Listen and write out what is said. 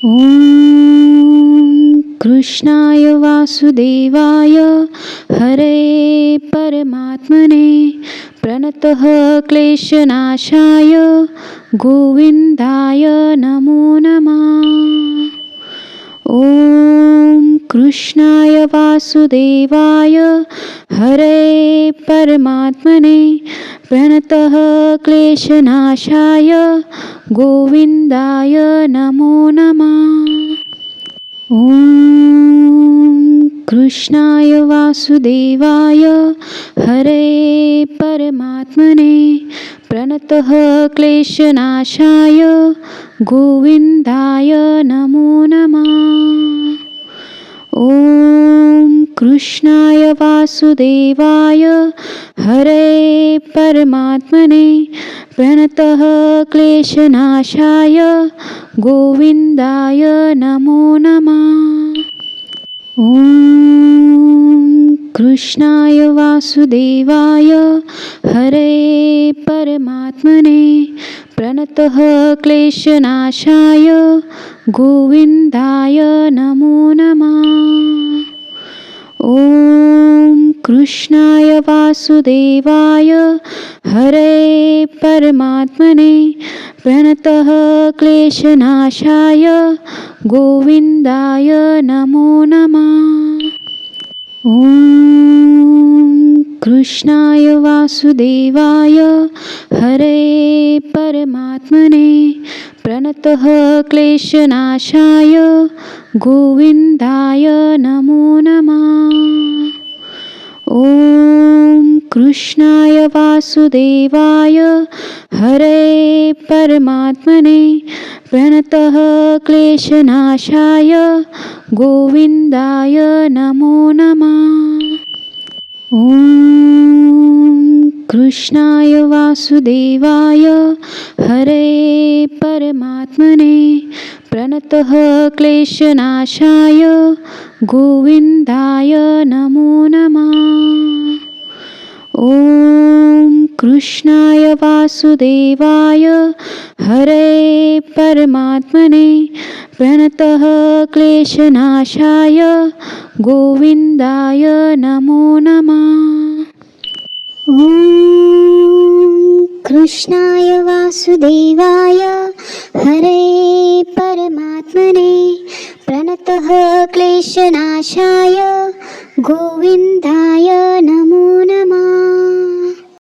ॐ कृष्णाय वासुदेवाय हरे परमात्मने प्रणतः क्लेशनाशाय गोविन्दाय नमो नमः। ॐ कृष्णाय वासुदेवाय हरे परमात्मने प्रणतः क्लेशनाशाय गोविन्दाय नमो नमः। ॐ कृष्णाय वासुदेवाय हरे परमात्मने प्रणतः क्लेशनाशाय गोविन्दाय नमो नमः। ॐ कृष्णाय वासुदेवाय हरे परमात्मने प्रणतः क्लेशनाशाय गोविन्दाय नमो नमः। ॐ कृष्णाय वासुदेवाय हरे परमात्मने प्रणतः क्लेशनाशाय गोविन्दाय नमो नमः। ॐ कृष्णाय वासुदेवाय हरे परमात्मने प्रणतः क्लेशनाशाय गोविन्दाय नमो नमः। ॐ कृष्णाय वासुदेवाय हरे परमात्मने प्रणतः क्लेशनाशाय गोविन्दाय नमो नमः। ॐ कृष्णाय वासुदेवाय हरे परमात्मने प्रणतः क्लेशनाशाय गोविन्दाय नमो नमः। ॐ कृष्णाय वासुदेवाय हरे परमात्मने प्रणतः क्लेशनाशाय गोविन्दाय नमो नमः। ॐ कृष्णाय वासुदेवाय हरे परमात्मने प्रणतः क्लेशनाशाय गोविन्दाय नमो नमः। ॐ कृष्णाय वासुदेवाय हरे परमात्मने प्रणतः क्लेशनाशाय गोविन्दाय नमो नमः।